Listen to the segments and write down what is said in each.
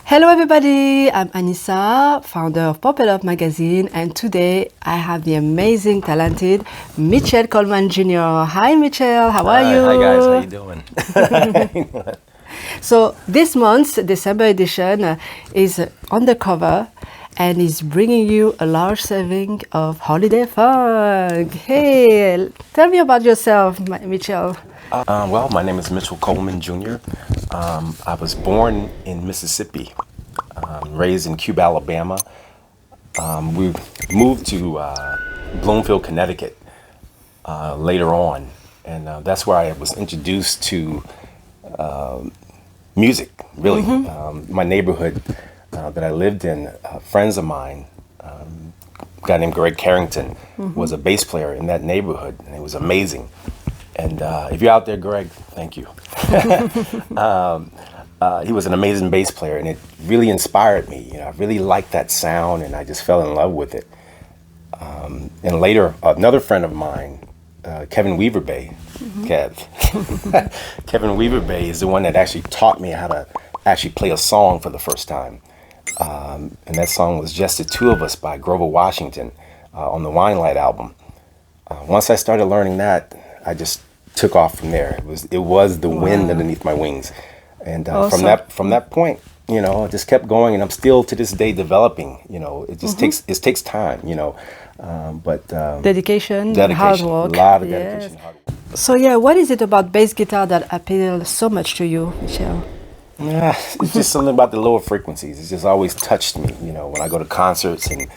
Hello everybody, I'm Anissa, founder of Pop It Up magazine, and today I have the amazing, talented Michel Coleman Jr. Hi Michel, how are you? Hi guys, how you doing? So this month's December edition is on the cover and is bringing you a large serving of holiday fun. Hey, tell me about yourself, Michel. Well, my name is Mitchell Coleman Jr. I was born in Mississippi, raised in Cuba, Alabama. We moved to Bloomfield, Connecticut later on, and that's where I was introduced to music, really. My neighborhood that I lived in, friends of mine, a guy named Greg Carrington, was a bass player in that neighborhood, and it was amazing. And if you're out there, Greg, thank you. He was an amazing bass player, and it really inspired me. I really liked that sound, and I just fell in love with it. And later, another friend of mine, Kevin Weaver Bay, Kevin Weaver Bay is the one that actually taught me how to actually play a song for the first time. And that song was Just the Two of Us by Grover Washington on the Wine Light album. Once I started learning that, I just took off from there. It was the wind underneath my wings, and Awesome. from that point, I just kept going, and I'm still to this day developing. It just takes time. But Dedication, hard dedication, a work. lot of Yes. dedication, hard work. So yeah, what is it about bass guitar that appeals so much to you, Michel? Yeah, it's just something about the lower frequencies. It's just always touched me. When I go to concerts and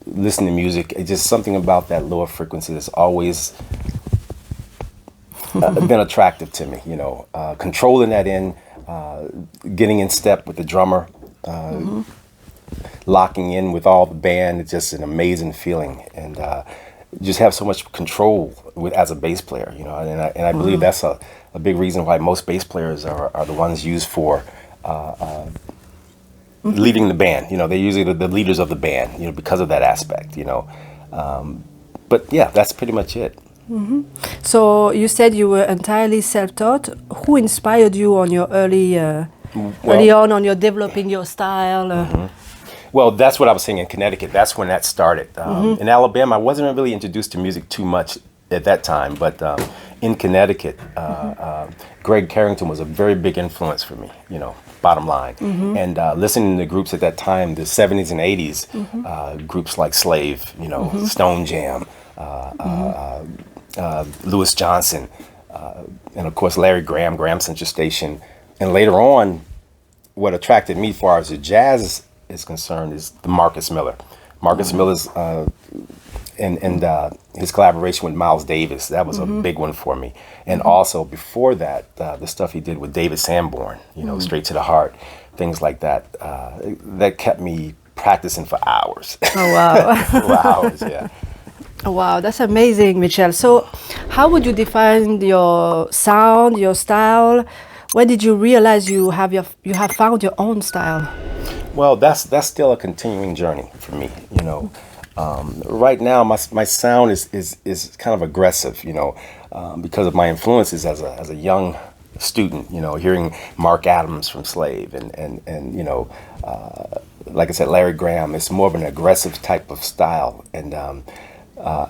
listen to music, it's just something about that lower frequency that's always been attractive to me. Controlling that getting in step with the drummer, locking in with all the band. It's just an amazing feeling, and you just have so much control as a bass player. And I believe that's a big reason why most bass players are the ones used for leading the band. They're usually the leaders of the band, because of that aspect. But yeah, that's pretty much it. So you said you were entirely self-taught. Who inspired you on your early on your developing your style? Well, that's what I was saying in Connecticut. That's when that started. In Alabama, I wasn't really introduced to music too much at that time, but in Connecticut, Greg Carrington was a very big influence for me, bottom line. And listening to groups at that time, the 70s and 80s, groups like Slave, Stone Jam, Louis Johnson, and of course Larry Graham Central Station. And later on, what attracted me as far as the jazz is concerned is the Marcus Miller. Marcus Miller's and his collaboration with Miles Davis, that was a big one for me. And also before that, the stuff he did with David Sanborn, Straight to the Heart, things like that, that kept me practicing for hours. Oh wow! For hours, yeah. Wow, that's amazing, Michel. So, how would you define your sound, your style? When did you realize you have found your own style? Well, that's still a continuing journey for me. Right now my sound is kind of aggressive. Because of my influences as a young student. Hearing Mark Adams from Slave and like I said, Larry Graham. It's more of an aggressive type of style. And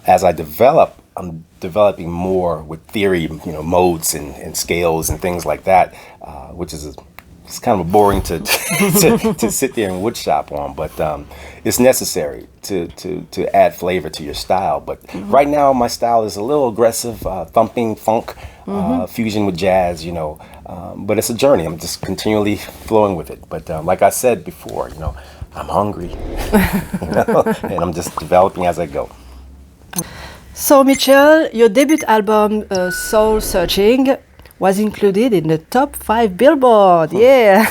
as I develop, I'm developing more with theory, modes and scales and things like that, which is it's kind of boring to to sit there and woodshop on, but it's necessary to add flavor to your style. But right now, my style is a little aggressive, thumping funk, fusion with jazz. But it's a journey. I'm just continually flowing with it. But like I said before, I'm hungry, and I'm just developing as I go. So, Michel, your debut album, Soul Searching, was included in the top 5 Billboard. Yeah.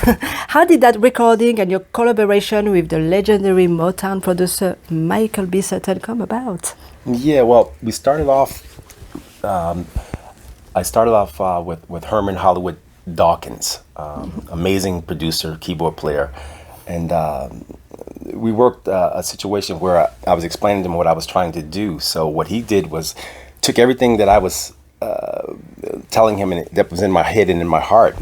How did that recording and your collaboration with the legendary Motown producer Michael B. Sutton come about? Yeah, well, we started off. I started off with Herman Hollywood Dawkins, amazing producer, keyboard player, and we worked a situation where I was explaining to him what I was trying to do. So what he did was took everything that I was telling him and that was in my head and in my heart,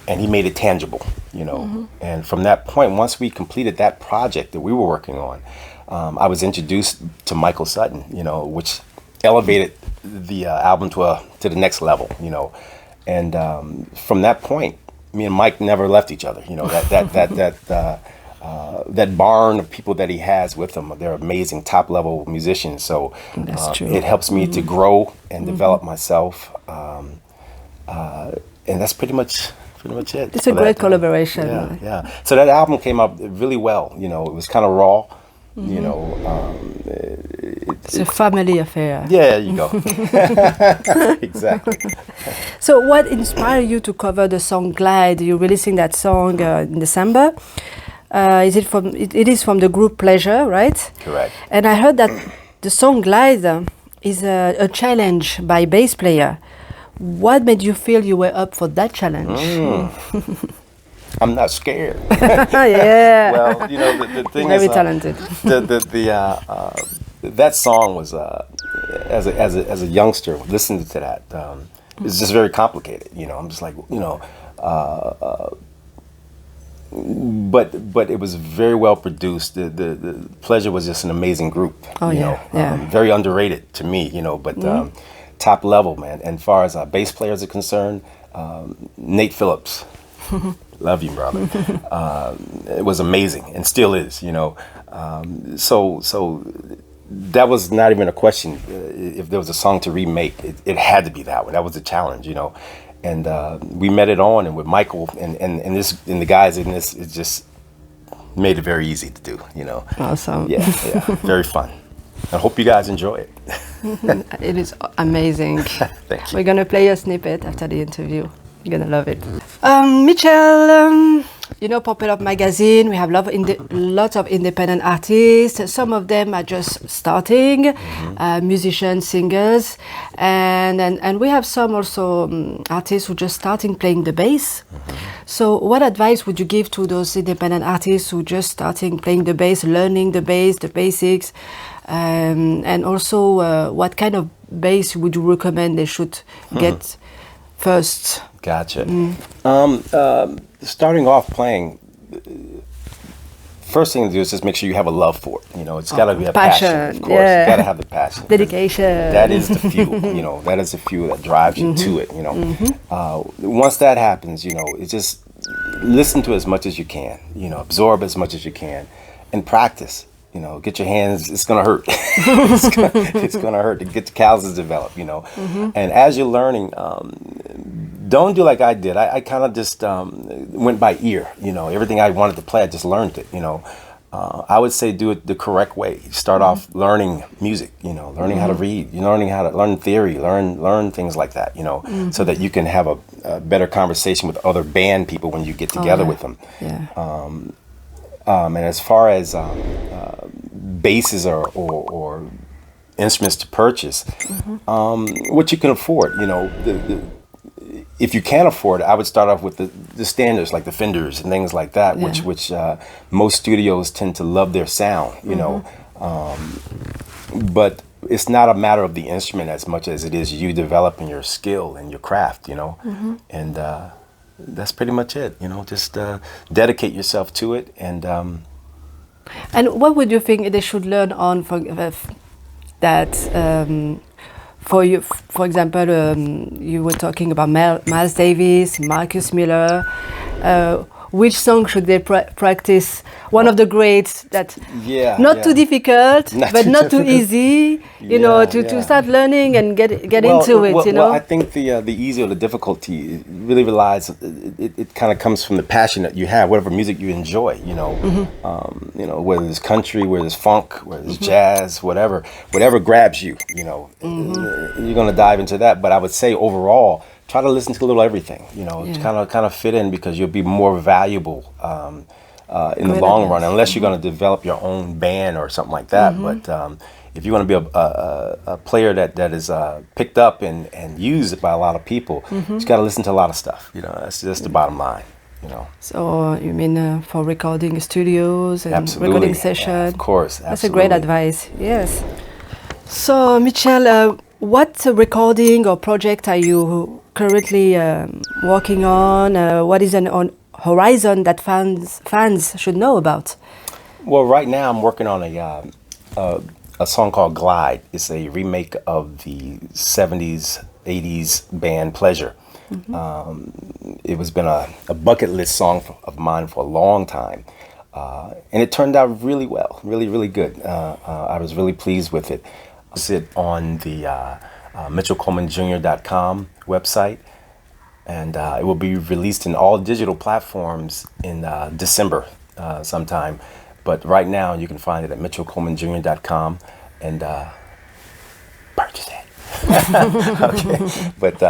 and he made it tangible, you know. And from that point, once we completed that project that we were working on, I was introduced to Michael Sutton, you know, which elevated the album to the next level, you know. And from that point, me and Mike never left each other. You know, that barn of people that he has with him, they're amazing top level musicians. So That's true. it helps me to grow and develop myself. And that's pretty much it. It's a for great that. collaboration. Yeah. So that album came out really well. You know, it was kind of raw. You know, It's a family affair. yeah, you go. Exactly. So, what inspired you to cover the song "Glide"? You're releasing that song in December. Is it from? It is from the group Pleasure, right? Correct. And I heard that the song "Glide" is a challenge by bass player. What made you feel you were up for that challenge? I'm not scared. Yeah. Well, you know, the thing Very is, talented. that song was as a youngster listening to that, it's just very complicated. You know, I'm just like, you know, but it was very well produced. The Pleasure was just an amazing group. Oh, you yeah, know, yeah. very underrated to me. You know, but top level, man. And as far as bass players are concerned, Nate Phillips. Love you, brother. It was amazing and still is, you know. So that was not even a question. If there was a song to remake, it had to be that one. That was a challenge, you know. And we met it on, and with Michael and the guys in this, it just made it very easy to do, you know. Awesome. Yeah, very fun. I hope you guys enjoy it. It is amazing. Thank you. We're gonna play a snippet after the interview. You're gonna love it. Michel, you know, Pop It Up magazine, we have lots of independent artists. Some of them are just starting, musicians, singers, and we have some also artists who just starting playing the bass. So what advice would you give to those independent artists who just starting playing the bass, learning the bass, the basics, and also what kind of bass would you recommend they should get first? Gotcha. Starting off playing, first thing to do is just make sure you have a love for it. You know, it's got to be a passion. Of course, yeah. you got to have the passion. Dedication. That is the fuel. You know, that is the fuel that drives you to it. You know, once that happens, you know, it's just listen to as much as you can. You know, absorb as much as you can, and practice. You know, get your hands. It's gonna hurt. It's gonna hurt to get the calluses developed. You know, and as you're learning, don't do like I did. I kind of just went by ear. You know, everything I wanted to play, I just learned it. You know, I would say do it the correct way. Start off learning music. You know, learning how to read. You know, learning how to learn theory. Learn things like that. You know, so that you can have a better conversation with other band people when you get together with them. Yeah. And as far as basses or instruments to purchase, what you can afford, you know, if you can't afford it, I would start off with the standards like the Fenders and things like that, which most studios tend to love their sound, you know. But it's not a matter of the instrument as much as it is you developing your skill and your craft, you know. And that's pretty much it, you know. Just dedicate yourself to it, and what would you think they should learn on for that? For you, for example, you were talking about Miles Davis, Marcus Miller. Which song should they practice? One of the greats that not too difficult, but not too easy. You know, to start learning and get into it. You know, well, I think the easy or the difficulty really relies. It kind of comes from the passion that you have, whatever music you enjoy. You know, you know, whether it's country, whether it's funk, whether it's jazz, whatever grabs you. You know, you're gonna dive into that. But I would say overall, try to listen to a little everything, you know, kind of fit in, because you'll be more valuable in the long run, unless you're going to develop your own band or something like that. But if you want to be a player that is picked up and used by a lot of people, you got to listen to a lot of stuff. You know, that's just the bottom line. You know. So you mean for recording studios and recording session? Of course, that's a great advice. Yes. So Michel, What recording or project are you currently working on? What is on horizon that fans should know about? Well, right now I'm working on a song called Glide. It's a remake of the 70s, 80s band Pleasure. It was been a bucket list song of mine for a long time. And it turned out really well, really good. I was really pleased with it. It on the MitchellColemanJr.com website, and it will be released in all digital platforms in December sometime. But right now, you can find it at MitchellColemanJr.com and purchase it. Okay, but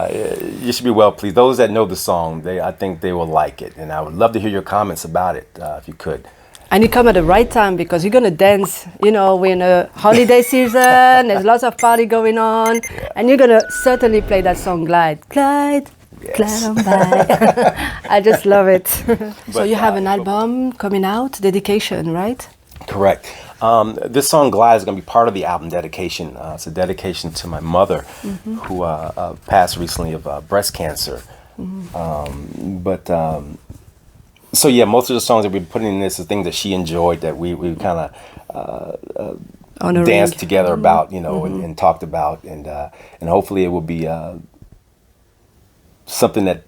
you should be well pleased. Those that know the song, I think they will like it, and I would love to hear your comments about it if you could. And you come at the right time because you're gonna dance. You know, we're in a holiday season. There's lots of party going on, and you're gonna certainly play that song, Glide, Glide, Yes. Glide on by. I just love it. So you have an album coming out, dedication, right? Correct. This song Glide is going to be part of the album dedication. It's a dedication to my mother, who passed recently of breast cancer. So yeah, most of the songs that we're putting in this are things that she enjoyed, that we kind of danced together about, you know, and talked about, and hopefully it will be something that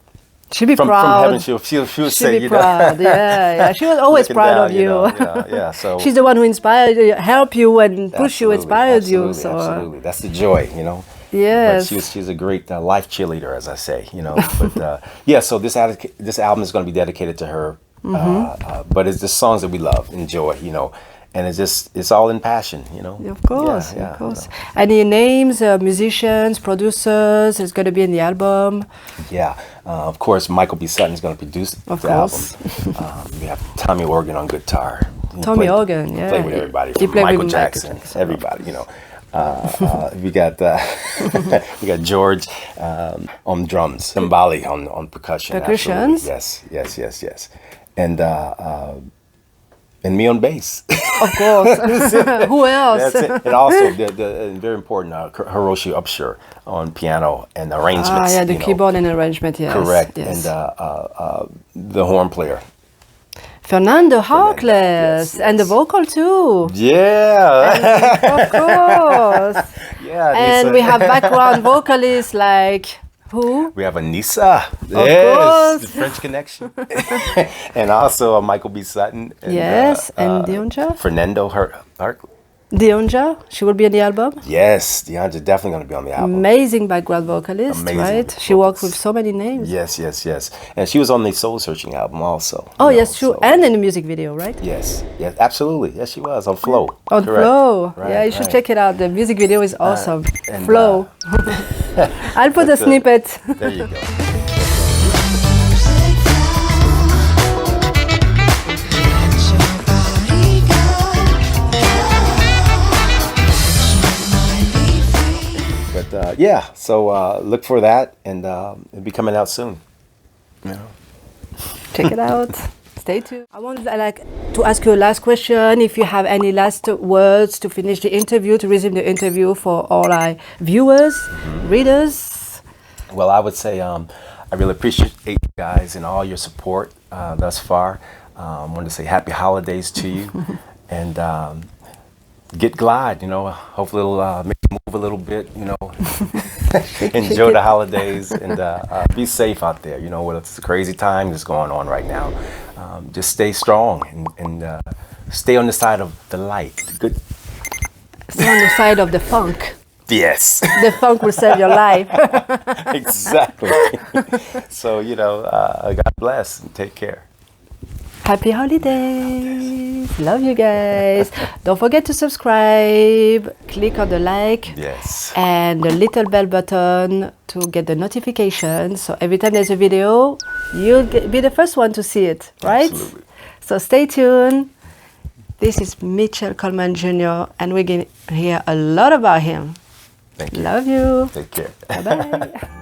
she'll be from proud. heaven she'll She'll say, be you know. proud. Yeah. She was always Looking proud down, of you. Yeah. So She's the one who inspired you, helped you, and pushed you, absolutely, inspired you. absolutely, So absolutely. That's the joy, you know. yes, But she's a great life cheerleader, as I say, you know. But yeah, so this album is going to be dedicated to her. But it's the songs that we love, enjoy, you know, and it's all in passion, you know. of course, Yeah, of course. Any names, musicians, producers is going to be in the album? Yeah, of course, Michael B. Sutton is going to produce Of the course. album. We have Tommy Organ on guitar. He Tommy played- Organ, he yeah. played with everybody, He from played with Michael Michael Jackson, Jackson, everybody, you know. We got we got George on drums, Timbali on percussion. Percussions? Absolutely. Yes. And me on bass. Of course. Who else? That's it. And also the very important Hiroshi Upshur on piano and arrangements. Yeah, the you know. keyboard and arrangement, yes. Correct. Yes. And the horn player. Fernando Harkless, yes. And the vocal too. Yeah. Of course. Yeah. And Nisa. we have background vocalists like who? We have Anissa. course. The French Connection. And also Michael B. Sutton. And, Yes, and Dionja? Fernando Hark. Dionja, she will be on the album. Yes, Deonja's definitely going to be on the album. Amazing background vocalist, Amazing right? She worked with so many names. Yes. And she was on the Soul Searching album also. Oh, you yes, know, true. so- And in the music video, right? Yes, absolutely. Yes, she was on Flow. On Correct. Flow. Right, Yeah, you should right. check it out. The music video is awesome. and, Flow. I'll put a That's it. snippet. There you go. But yeah, so look for that, and it'll be coming out soon. You know. Check it out. Stay tuned. I want to ask you a last question. If you have any last words to finish the interview, to resume the interview for all our viewers, readers. Well, I would say I really appreciate you guys and all your support thus far. I wanted to say happy holidays to you, and get Glide. You know, hopefully it'll make you move a little bit. You know, enjoy the holidays, and be safe out there. You know, it's a crazy time that's going on right now. Just stay strong and stay on the side of the light. The good. Stay on the side of the funk. Yes. The funk will save your life. Exactly. So, you know, God bless and take care. Happy holidays. Love you guys. Don't forget to subscribe. Click on the like. Yes. And the little bell button to get the notifications. So every time there's a video, you'll be the first one to see it, right? Absolutely. So stay tuned. This is Mitchell Coleman Jr. and we're going to hear a lot about him. Thank you. Love you. Take care. Bye-bye.